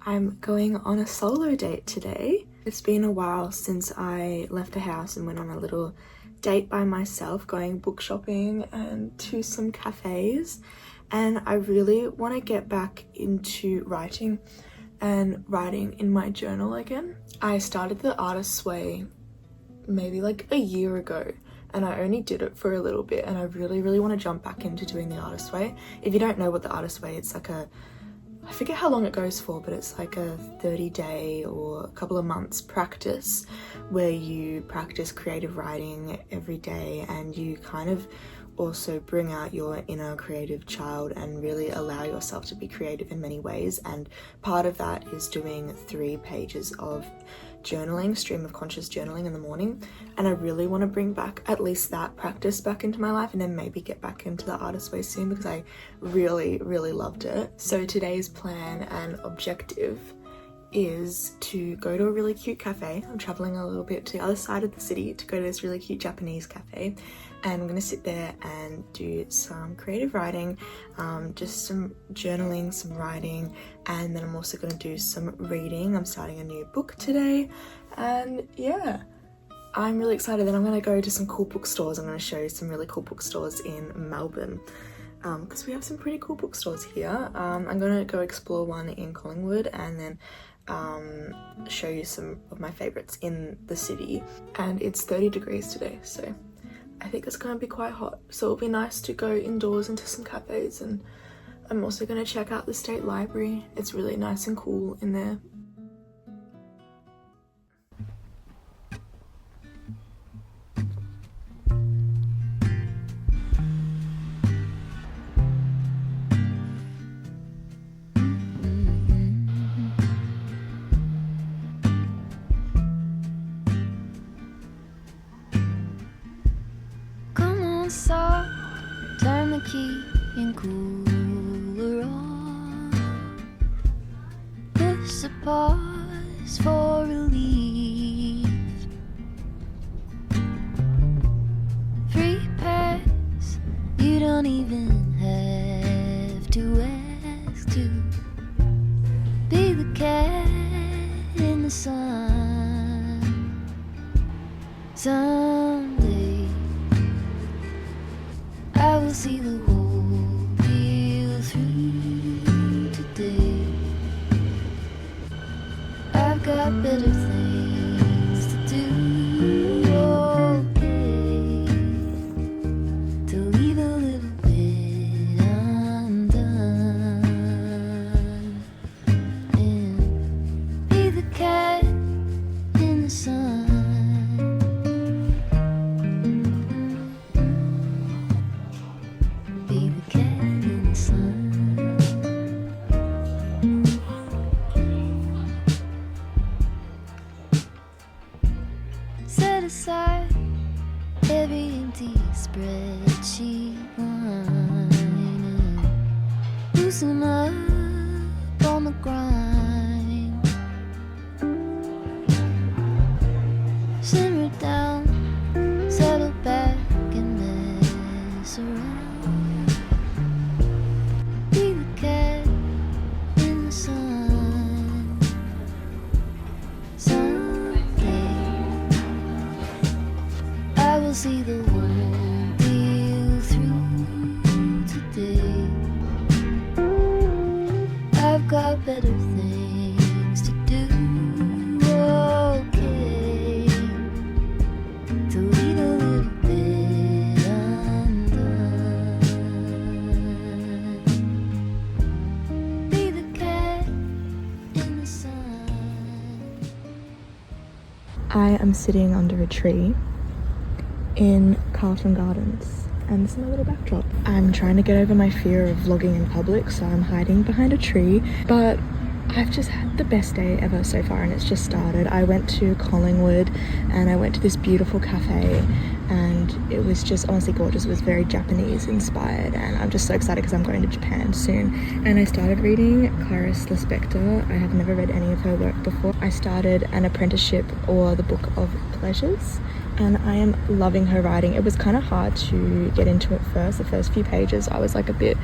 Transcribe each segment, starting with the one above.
I'm going on a solo date today. It's been a while since I left the house and went on a little date by myself, going book shopping and to some cafes, and I really want to get back into writing and writing in my journal again. I started the Artist's Way maybe like a year ago, and I only did it for a little bit, and I really want to jump back into doing the Artist's Way. If you don't know what the Artist's Way, it's like I forget how long it goes for, but it's like a 30-day or a couple of months practice where you practice creative writing every day, and you kind of also bring out your inner creative child and really allow yourself to be creative in many ways. And part of that is doing 3 pages of journaling, stream of conscious journaling in the morning, and I really want to bring back at least that practice back into my life, and then maybe get back into the Artist's Way soon because I really loved it. So today's plan and objective is to go to a really cute cafe. I'm traveling a little bit to the other side of the city to go to this really cute Japanese cafe, and I'm gonna sit there and do some creative writing, just some journaling, some writing, and then I'm also gonna do some reading. I'm starting a new book today, and yeah, I'm really excited. Then I'm gonna go to some cool bookstores. I'm gonna show you some really cool bookstores in Melbourne, because we have some pretty cool bookstores here. I'm gonna go explore one in Collingwood, and then show you some of my favorites in the city. And it's 30 degrees today, so I think it's gonna be quite hot, so it'll be nice to go indoors into some cafes. And I'm also gonna check out the State Library. It's really nice and cool in there. So turn the key and cooler on. Push the pause for relief. Free pass, you don't even have to ask to be the cat in the sun. Someday I will see the whole deal through today. I've got better things to do. Okay, to leave a little bit undone and be the cat in the sun. Set aside every empty spreadsheet line and loosen up on the grind. Simmer down, settle back and mess around. Be the cat in the sun. Someday I will see the whole deal through today. I've got better things to do. Okay, to leave a little bit undone. Be the cat in the sun. I am sitting under a tree in Carlton Gardens, and this is my little backdrop. I'm trying to get over my fear of vlogging in public, so I'm hiding behind a tree, but I've just had the best day ever so far, and it's just started. I went to Collingwood and I went to this beautiful cafe, and it was just honestly gorgeous. It was very Japanese inspired, and I'm just so excited because I'm going to Japan soon. And I started reading Clarice Lispector. I have never read any of her work before. I started An Apprenticeship, or the Book of Pleasures, and I am loving her writing. It was kind of hard to get into it first. The first few pages I was like a bit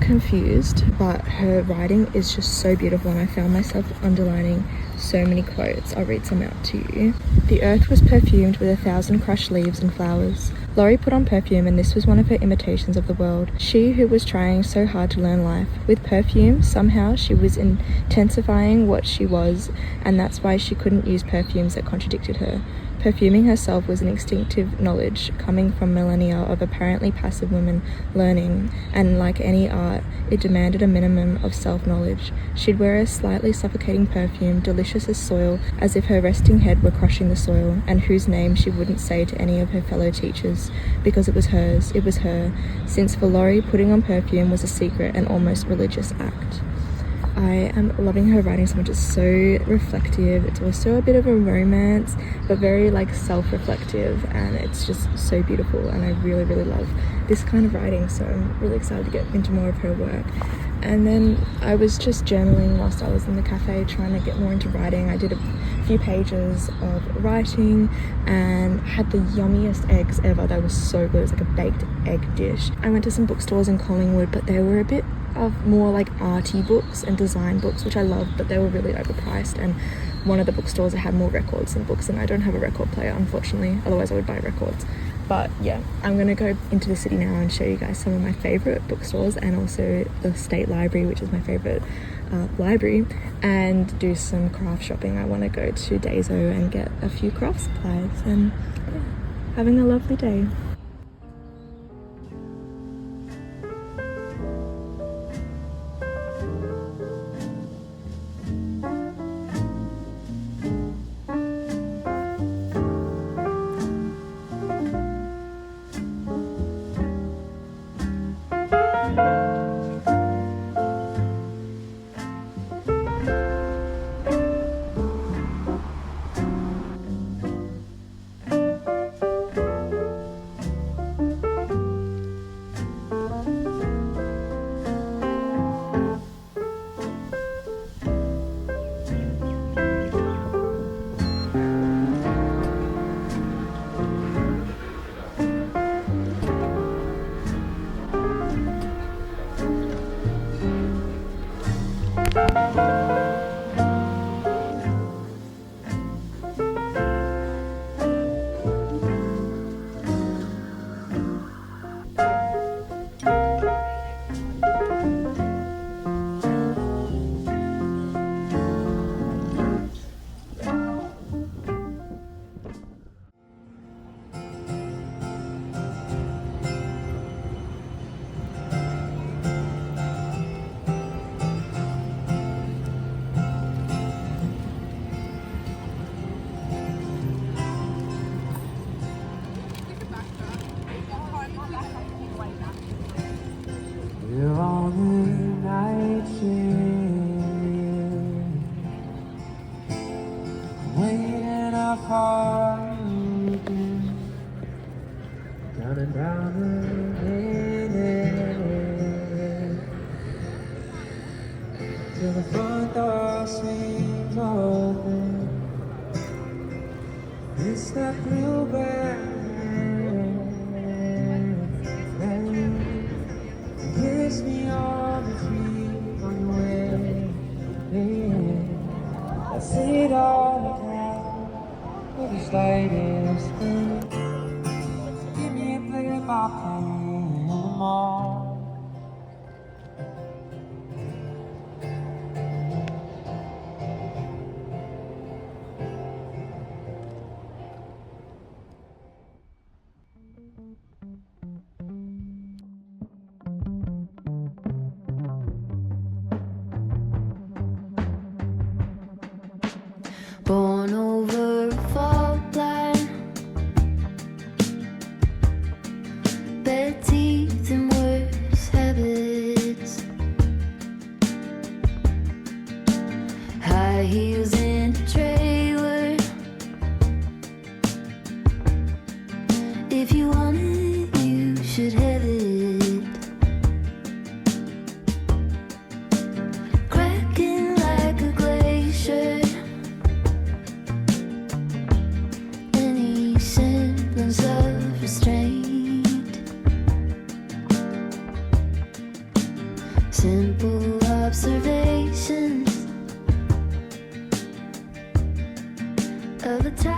confused, but her writing is just so beautiful, and I found myself underlining so many quotes. I'll read some out to you. The earth was perfumed with 1,000 crushed leaves and flowers. Laurie put on perfume, and this was one of her imitations of the world. She who was trying so hard to learn life. With perfume, somehow she was intensifying what she was, and that's why she couldn't use perfumes that contradicted her. Perfuming herself was an instinctive knowledge coming from millennia of apparently passive women learning, and like any art, it demanded a minimum of self-knowledge. She'd wear a slightly suffocating perfume, delicious as soil, as if her resting head were crushing the soil, and whose name she wouldn't say to any of her fellow teachers, because it was hers, it was her, since for Laurie, putting on perfume was a secret and almost religious act. I am loving her writing so much. It's so reflective. It's also a bit of a romance, but very like self-reflective, and it's just so beautiful, and I really, really love this kind of writing, so I'm really excited to get into more of her work. And then I was just journaling whilst I was in the cafe, trying to get more into writing. I did a few pages of writing and had the yummiest eggs ever. They were so good. It was like a baked egg dish. I went to some bookstores in Collingwood, but they were a bit of more like arty books and design books, which I loved, but they were really overpriced. And one of the bookstores had more records than books, and I don't have a record player, unfortunately, otherwise I would buy records. But yeah, I'm gonna go into the city now and show you guys some of my favorite bookstores, and also the State Library, which is my favorite library, and do some craft shopping. I want to go to Daiso and get a few craft supplies, and yeah, having a lovely day. We're on the night shift, waiting up for you again, running down the lane till the front door swings open. It's that bluebird kiss me on the cheek on your way. Yeah. I see it all the time with the slightest thing. Give me a play by play in the mall. Born over a fault line, bad teeth and words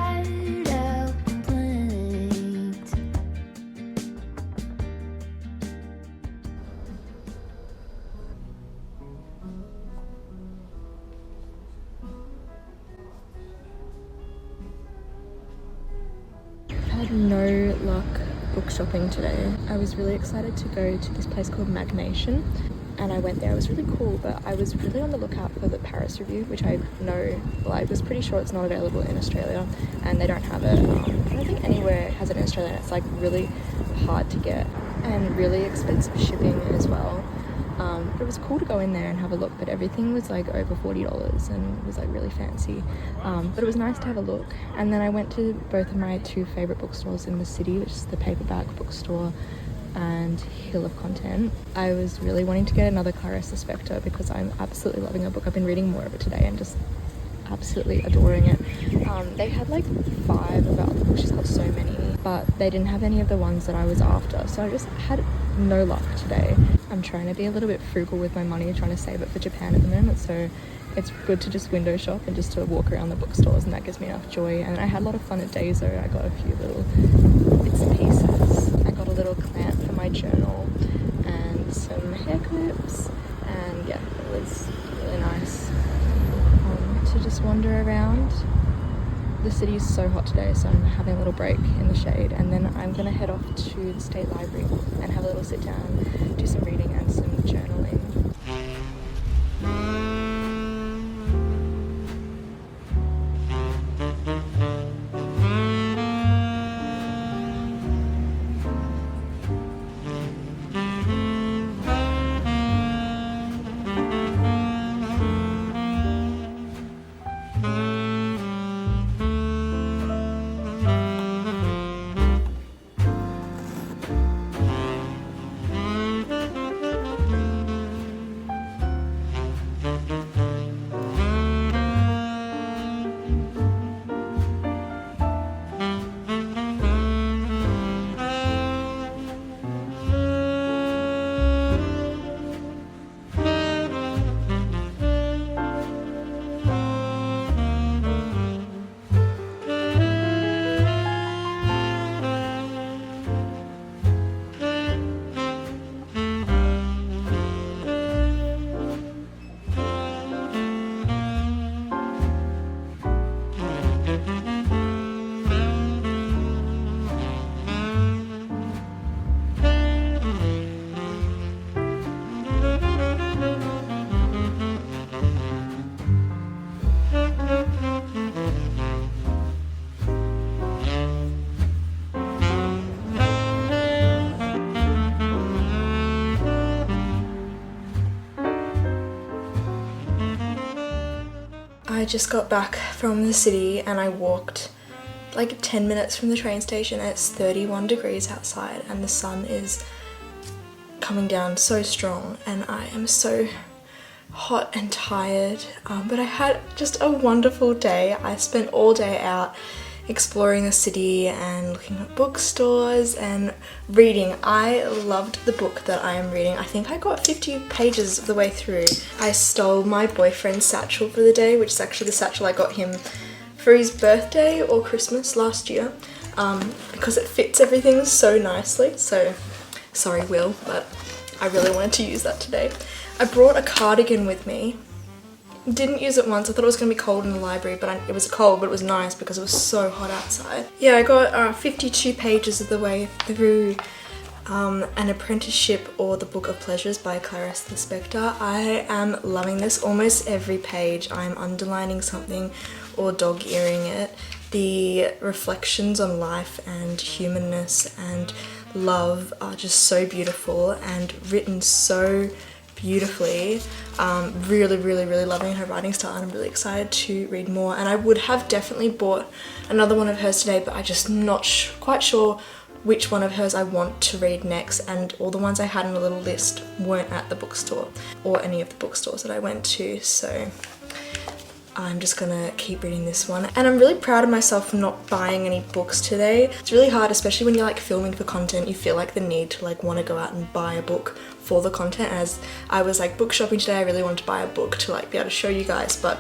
tired out blinked. I had no luck book shopping today. I was really excited to go to this place called Magnation, and I went there. It was really cool, but I was really on the lookout for the Paris review, which I know, well, I was pretty sure it's not available in Australia, and they don't have it. I don't think anywhere has it in Australia. It's like really hard to get and really expensive shipping as well. But it was cool to go in there and have a look, but everything was like over $40 and it was like really fancy. But it was nice to have a look. And then I went to both of my two favourite bookstores in the city, which is the Paperback Bookstore and Hill of Content. I was really wanting to get another Clarice Lispector because I'm absolutely loving her book. I've been reading more of it today and just absolutely adoring it. They had like 5 of her other books. She's got so many, but they didn't have any of the ones that I was after, so I just had no luck today. I'm trying to be a little bit frugal with my money, trying to save it for Japan at the moment, so it's good to just window shop and just to walk around the bookstores, and that gives me enough joy. And I had a lot of fun at Daiso. I got a few little bits and pieces. I got a little clamp for my journal and some hair clips, and yeah, it was really nice to just wander around. The city is so hot today, so I'm having a little break in the shade, and then I'm gonna head off to the State Library and have a little sit down, do some reading and some journaling. I just got back from the city and I walked like 10 minutes from the train station. It's 31 degrees outside and the sun is coming down so strong and I am so hot and tired, but I had just a wonderful day. I spent all day out exploring the city and looking at bookstores and reading. I loved the book that I am reading. I think I got 50 pages of the way through. I stole my boyfriend's satchel for the day, which is actually the satchel I got him for his birthday or Christmas last year, because it fits everything so nicely. So sorry, Will, but I really wanted to use that today. I brought a cardigan with me. Didn't use it once. I thought it was going to be cold in the library, but it was cold, but it was nice because it was so hot outside. Yeah, I got 52 pages of the way through An Apprenticeship or The Book of Pleasures by Clarice Lispector. I am loving this. Almost every page I'm underlining something or dog-earing it. The reflections on life and humanness and love are just so beautiful and written so beautifully. Really loving her writing style and I'm really excited to read more, and I would have definitely bought another one of hers today, but I just not quite sure which one of hers I want to read next, and all the ones I had on a little list weren't at the bookstore or any of the bookstores that I went to, so I'm just gonna keep reading this one. And I'm really proud of myself for not buying any books today. It's really hard, especially when you're like filming for content. You feel like the need to like want to go out and buy a book for the content. As I was like book shopping today, I really wanted to buy a book to like be able to show you guys, but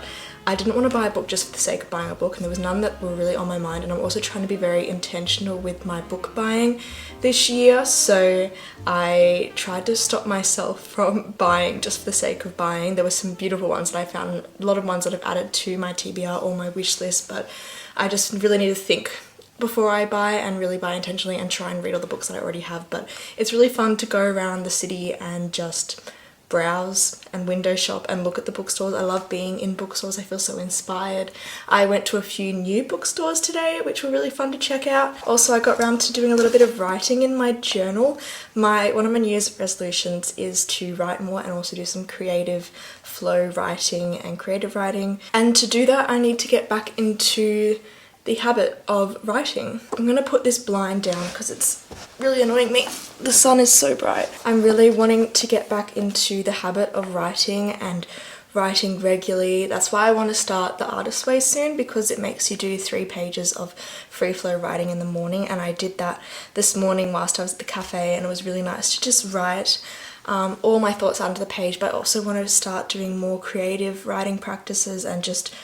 I didn't want to buy a book just for the sake of buying a book, and there was none that were really on my mind, and I'm also trying to be very intentional with my book buying this year, so I tried to stop myself from buying just for the sake of buying. There were some beautiful ones that I found, a lot of ones that I've added to my TBR or my wish list, but I just really need to think before I buy and really buy intentionally and try and read all the books that I already have. But it's really fun to go around the city and just browse and window shop and look at the bookstores. I love being in bookstores. I feel so inspired. I went to a few new bookstores today, which were really fun to check out. Also, I got around to doing a little bit of writing in my journal. One of my New Year's resolutions is to write more and also do some creative flow writing and creative writing. And to do that, I need to get back into the habit of writing. I'm gonna put this blind down because it's really annoying me. The sun is so bright. I'm really wanting to get back into the habit of writing and writing regularly. That's why I want to start the Artist Way soon, because it makes you do 3 pages of free flow writing in the morning, and I did that this morning whilst I was at the cafe, and it was really nice to just write all my thoughts onto the page. But I also want to start doing more creative writing practices and just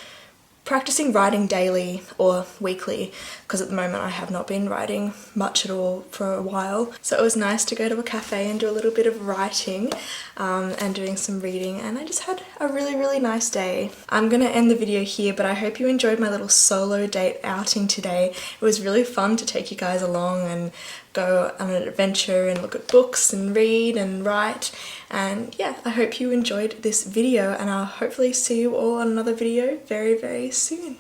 practicing writing daily or weekly, because at the moment I have not been writing much at all for a while. So it was nice to go to a cafe and do a little bit of writing and doing some reading, and I just had a really nice day. I'm gonna end the video here, but I hope you enjoyed my little solo date outing today. It was really fun to take you guys along and go on an adventure and look at books and read and write. And yeah, I hope you enjoyed this video, and I'll hopefully see you all on another video very soon.